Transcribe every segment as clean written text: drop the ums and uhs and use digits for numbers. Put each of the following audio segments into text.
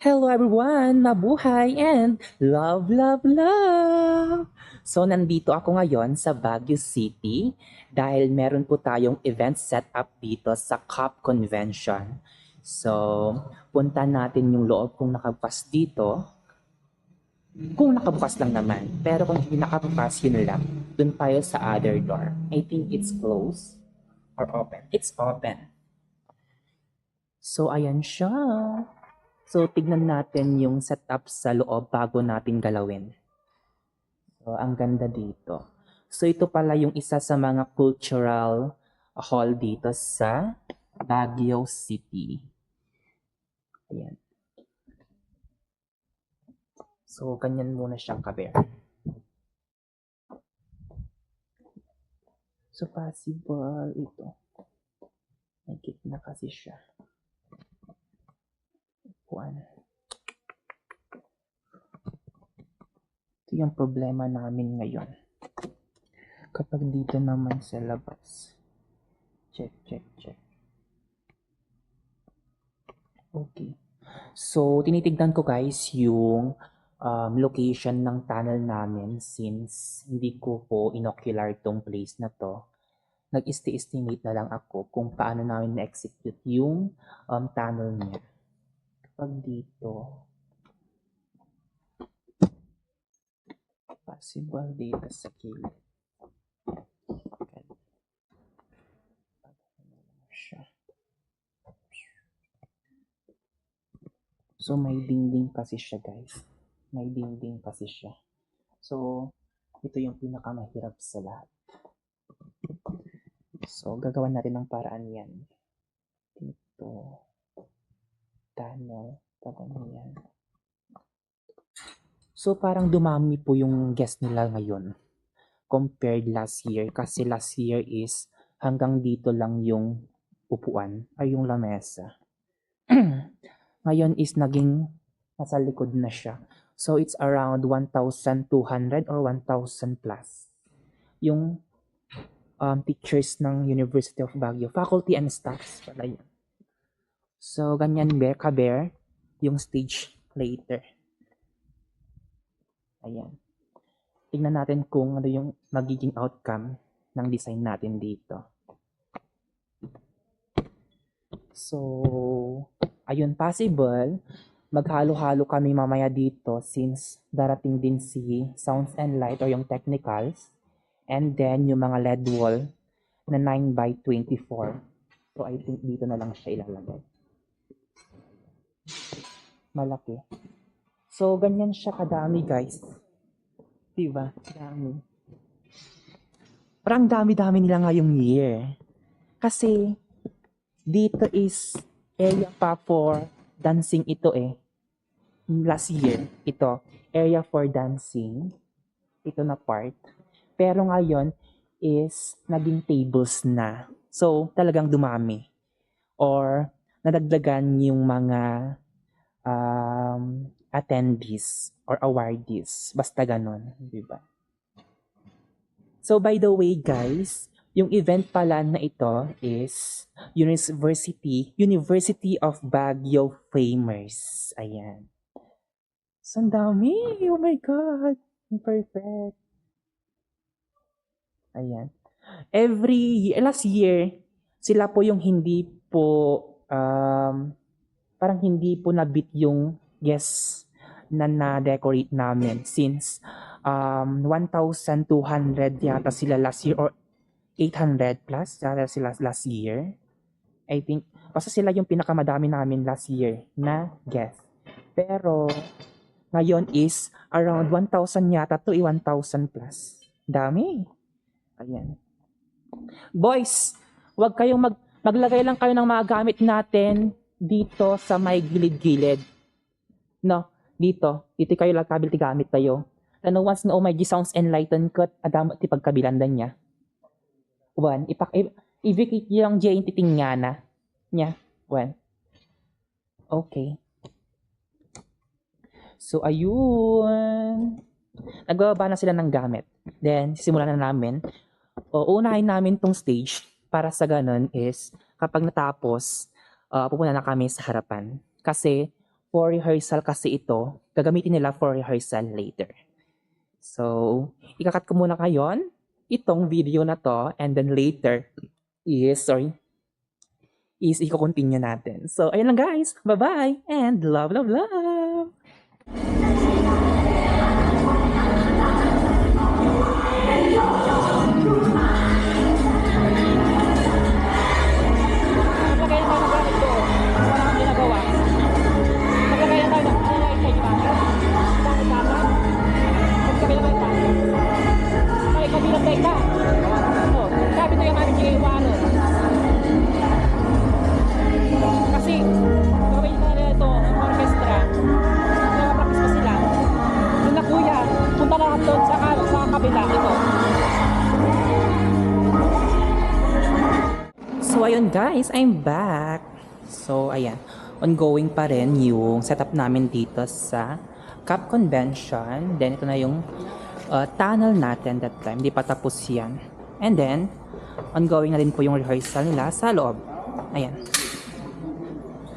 Hello everyone! Mabuhay and love, love, love! So nandito ako ngayon sa Baguio City dahil meron po tayong event set up dito sa COP Convention. So punta natin yung loob kung nakabukas dito. Kung nakabukas lang naman. Pero kung hindi nakabukas, yun lang. Dun tayo sa other door. I think it's closed or open. It's open. So ayan siya. So, tignan natin yung setup sa loob bago natin galawin. So, ang ganda dito. So, ito pala yung isa sa mga cultural hall dito sa Baguio City. Ayan. So, ganyan muna siyang kaber. So, possible ito. May na kasi siya. Upuan. Ito yung problema namin ngayon. Kapag dito naman sa labas. Check. Okay. So, tinitignan ko guys yung location ng tunnel namin since hindi ko po inocular tong place na to. Nag-estimate na lang ako kung paano namin na-execute yung tunnel niya. Kapag dito, possible dito sa kilid. So, may dingding kasi siya, guys. May dingding kasi siya. So, ito yung pinakamahirap sa lahat. So, gagawa natin ng paraan yan. Dito. Tunnel. Parang yan. So, parang dumami po yung guest nila ngayon compared last year. Kasi last year is hanggang dito lang yung upuan ay yung lamesa. Ngayon is naging nasa likod na siya. So, it's around 1,200 or 1,000 plus. Yung teachers ng University of Baguio, faculty and staffs pala yun. So, ganyan ka-bear yung stage later. Ayan. Tingnan natin kung ano yung magiging outcome ng design natin dito. So, ayun, possible maghalo-halo kami mamaya dito since darating din si Sounds and Light or yung technicals and then yung mga LED wall na 9x24. So, I think dito na lang siya ilalagay. Malaki. So, ganyan siya kadami, guys. Diba? Dami. Parang dami-dami nila ngayong year. Kasi, dito is area pa for dancing ito eh. Last year, ito, area for dancing. Ito na part. Pero ngayon is naging tables na. So, talagang dumami. Or, nadagdagan yung mga attendees or awardees. Basta ganon, di ba? So, by the way, guys, yung event pala na ito is University of Baguio Framers. Ayan. So, ang dami. Oh my God. Perfect. Ayan. Last year, sila po yung hindi po, parang hindi po nabit yung guests na na-decorate namin since 1,200 yata sila last year or 800 plus yata sila last year. I think, basta sila yung pinakamadami namin last year na guest. Pero, ngayon is around 1,000 yata to 1,000 plus. Dami. Ayan. Boys, wag kayong maglagay lang kayo ng mga gamit natin dito sa may gilid-gilid. No, dito kayo lang kabil ti gamit tayo. Ano once na my sounds enlightened cut adam ti pagkabilandan niya. One, ibigit yung Jane titingana niya. One. Okay. So, ayun. Nagbababa na sila ng gamit. Then, simulan na namin. Unahin namin tong stage para sa ganun is kapag natapos, pupunta na kami sa harapan. Kasi for rehearsal kasi ito. Gagamitin nila for rehearsal later. So, ikakat ko muna ngayon itong video na to and then later is i-continue natin. So, ayun lang guys. Bye-bye and love, love, love! Kasi, gawin na nila ito, ang orchestra. Nakapractice pa sila. Yung na kuya, punta na doon sa kabila. Ito. So, ayun guys, I'm back. So, ayan. Ongoing pa rin yung setup namin dito sa Cap Convention. Then, ito na yung tunnel natin that time. Hindi pa tapos yan. And then, ongoing na din po yung rehearsal nila sa loob. Ayan.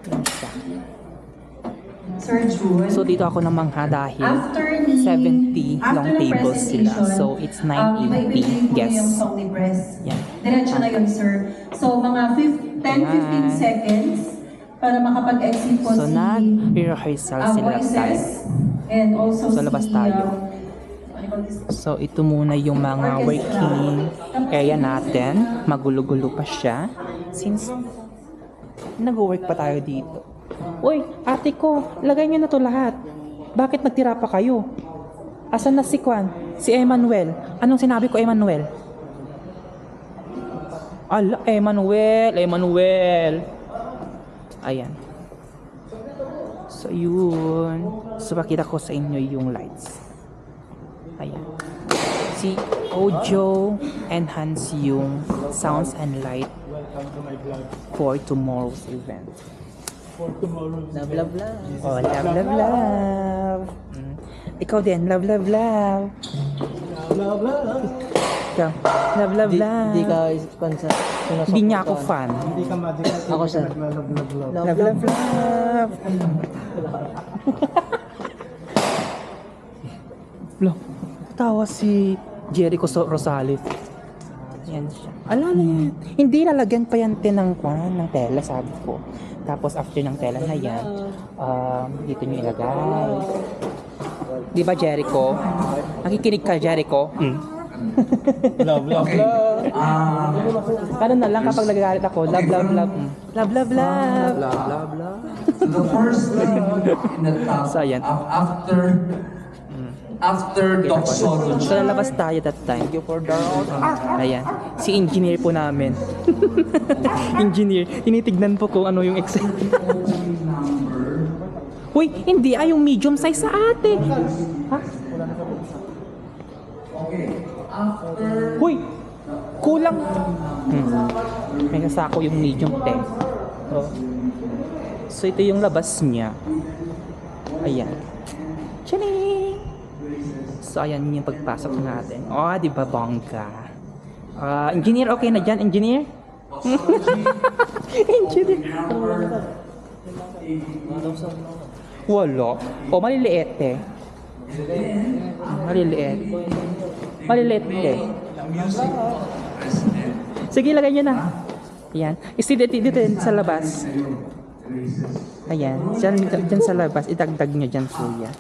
Ayan siya. Sir June, So, dito ako namangha dahil after ni 70 long ng tables sila. presentation, So, it's ibibigay 980 po guests. yung song ni Press. Yan. Diretso na yun, sir. So, mga 10-15 seconds para makapag-exit po So, si nag-rehearsal sila that time. voices and also So, labas tayo. So, ito muna yung mga working area natin. Magulo-gulo pa siya. Since nag-work pa tayo dito. Uy, ate ko, lagay niyo na to lahat. Bakit nagtira pa kayo? Asan na si Kwan? Si Emmanuel. Anong sinabi ko, Emmanuel? Ala, Emmanuel. Ayan. So, yun. So, pakita ko sa inyo yung lights. Ayan. Si Ojo enhance yung sounds and light for tomorrow's event. Love, love, love. Oh, love, love, love. Ikaw din, love, love, love. Love, love. Ikaw, love, love, love. Hindi ka fan sa sinusuportahan. Hindi niya ako fan. Hindi ka magical. Ako, sir. Love, love, love. Love, love, love. Lo, tawa si Jericho Rosales. Yan siya. Alam na yan. Hindi lalagyan pa yan ng tela, sabi ko. Tapos after ng tela na yan, dito nyo ilagay. Di ba Jericho? Nakikinig ka Jericho? Love, love, love. Paano na lang kapag nagagalit ako? Love, love, love. Love, love, love. Blah, blah, blah. The first thing in the top, So, ayan. after doxology. So, lalabas tayo that time. Thank you for the Ayan. Si engineer po namin. Engineer. Tinitignan po kung ano yung Excel. Uy, hindi. Ay, yung medium size sa ate. Ha? Uy, kulang. May kasako yung medium te. Oh. So, ito yung labas niya. Ayan. Tchaling! So, ayan yung pagpasok natin. Oh, di ba bongga? Engineer, okay na dyan, engineer? Engineer. Wala. O, maliliit eh. Maliliit. Maliliit eh. Sige, lagay nyo na. Ayan. Dito sa labas. Ayan. Dyan sa labas. Idagdag nyo dyan, kuya.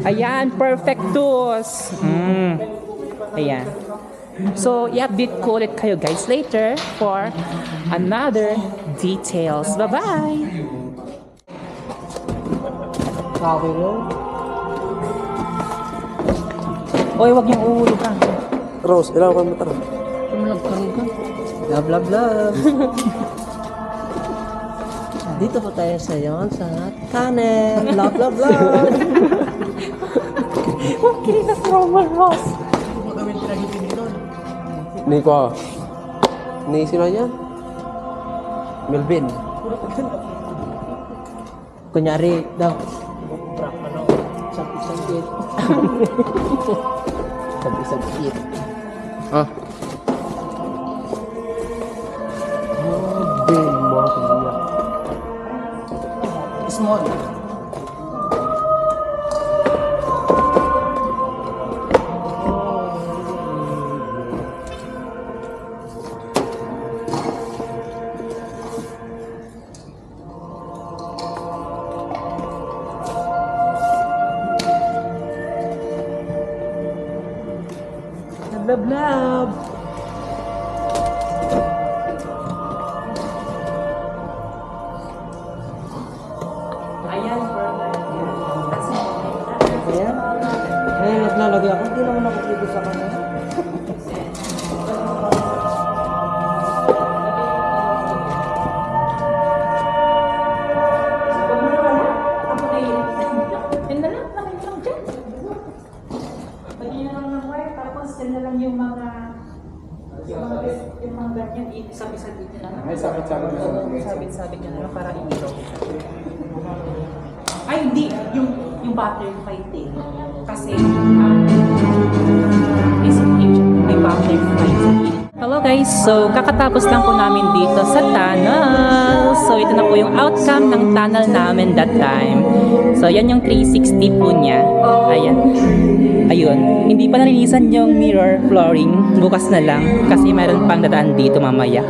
Ayan. Perfectus. Ayan. So, i-update ko ulit kayo guys later for another details. Bye-bye! Copy mo. Oy, wag niyong uhulog ka. Rose, ilaw ka mo tara. Love, love, love. Dito po tayo sa yon sa tunnel. Love, love, love. Huwag kilig na trauma, Ross. Nico. Ni sino yan? Melvin. Kunyari daw. Sakit-sakit. Sakit-sakit. Ah. Ben, mga kanya. Small. love, love. Ayan, Ayan. Ngayon naglalagay ako. Hindi naman nakikita sa kanya. Yan na lang, pakita lang dyan. Pagin na lang ng wire, tapos yan na lang yung mga ganyan, isabit-sabit nyo na lang. Ay, sabit-sabit na sa mga. Sabit-sabit nyo na lang para ilaw. Ay, hindi. Yung butterfly thing. Kasi, may butterfly sa gilid. Hello guys, so kakatapos lang po namin dito sa tunnel. So ito na po yung outcome ng tunnel namin that time. So yan yung 360 po niya. Ayan. Ayun, hindi pa nalinisan yung mirror flooring. Bukas na lang kasi mayroon pang dadaan dito mamaya.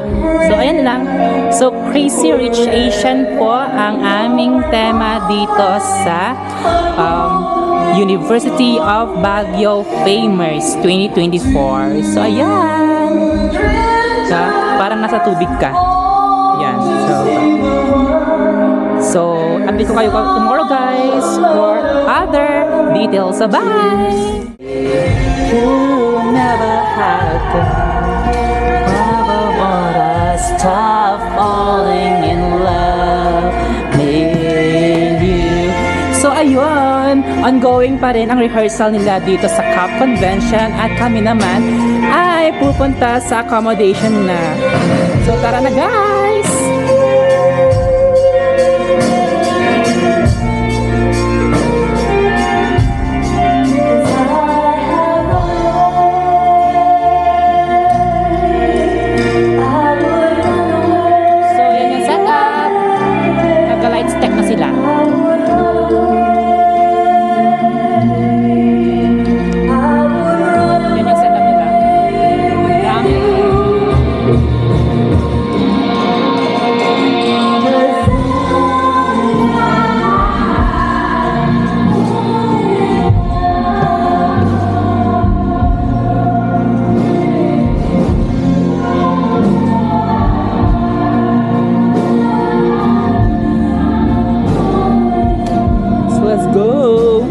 So ayan lang. So Crazy Rich Asian po ang aming tema dito sa University of Baguio Famers 2024. So ayan. Parang nasa tubig ka. Yan. So update ko kayo tomorrow guys for other details. So bye! You never have to never wanna stop falling in love with you. So ayun, ongoing pa rin ang rehearsal nila dito sa CAP Convention at kami naman ay pupunta sa accommodation na. So tara na guys! So yan yung setup. Nagka-lights tech na sila. Yan yung setup nila. So let's go!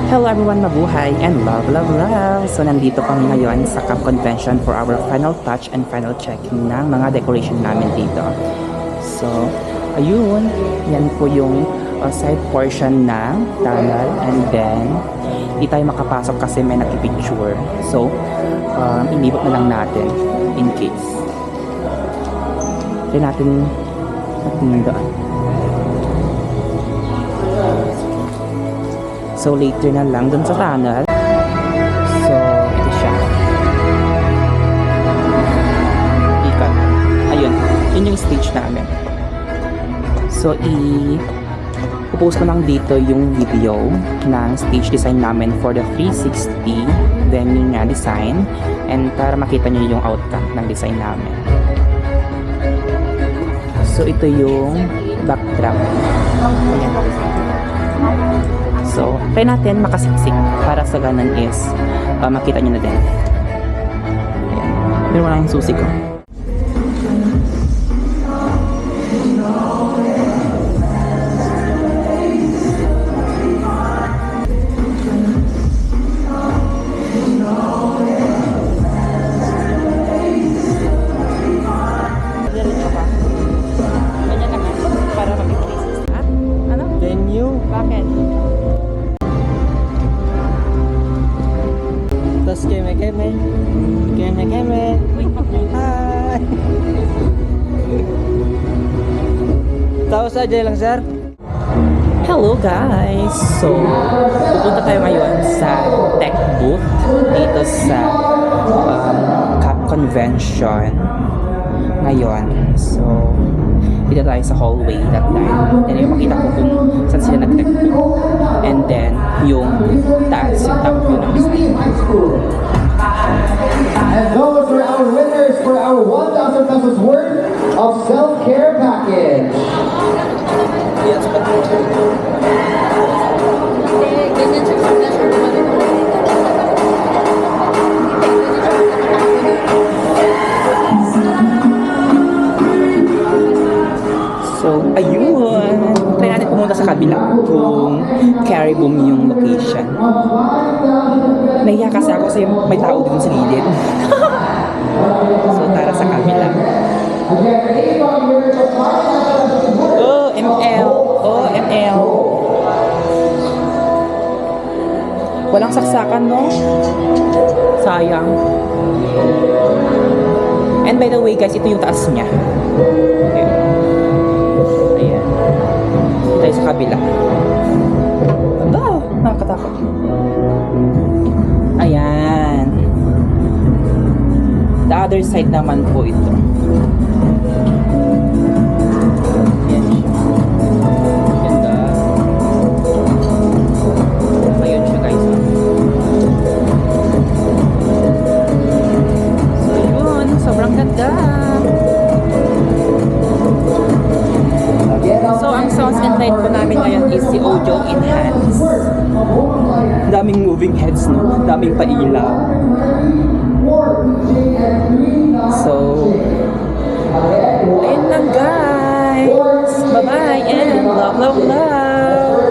Hello everyone, mabuhay and love, love, love! So nandito kami ngayon sa Camp Convention for our final touch and final checking ng mga decoration namin dito. So, ayun, yan po yung side portion ng tunnel and then di tayo makapasok kasi may nakipicture. So, inibot na lang natin in case. Try natin doon. So later na lang dun sa tunnel. So ito siya. Ikat. Ayun. Yun yung stage namin. So i-post ko lang dito yung video ng stage design namin for the 360 venue na design. And para makita nyo yung outcome ng design namin. So ito yung backdrop. Ayan. So, try natin makasiksik para sa ganun is makita nyo na din. Ayan. Pero wala yung susi ko. Ganyan naman para mag-360. Ano? Venue. Bakit? Tapos keme-keme. Keme-keme. Hi! Tapos aja lang, sir. Hello guys! So, pupunta tayo ngayon sa tech booth dito sa CAP Convention ngayon. So, dito tayo sa hallway that time. And yung makita ko kung saan sila nag-tech booth. And then, yung taas, yung top view ng stage. And those are our winners for our 1,000 pesos worth of self-care package. kabila kung Caribou yung location. Nahiya kasi ako kasi may tao dun sa gilid. So, tara sa kabila. Oh, ML. Oh, ML. Walang saksakan, no? Sayang. And by the way, guys, ito yung taas niya. Okay. Ayan. Tayo sa kabila. Ito, nakakatakot. Ayan. The other side naman po ito. Ayan siya. Ganda. Ayun siya, guys. So, yun. Sobrang ganda. So, ang sounds and light po namin ngayon is si Ojo Enhance. Daming moving heads, no? Daming pailaw. So, ayun lang, guys. Bye-bye and love, love, love.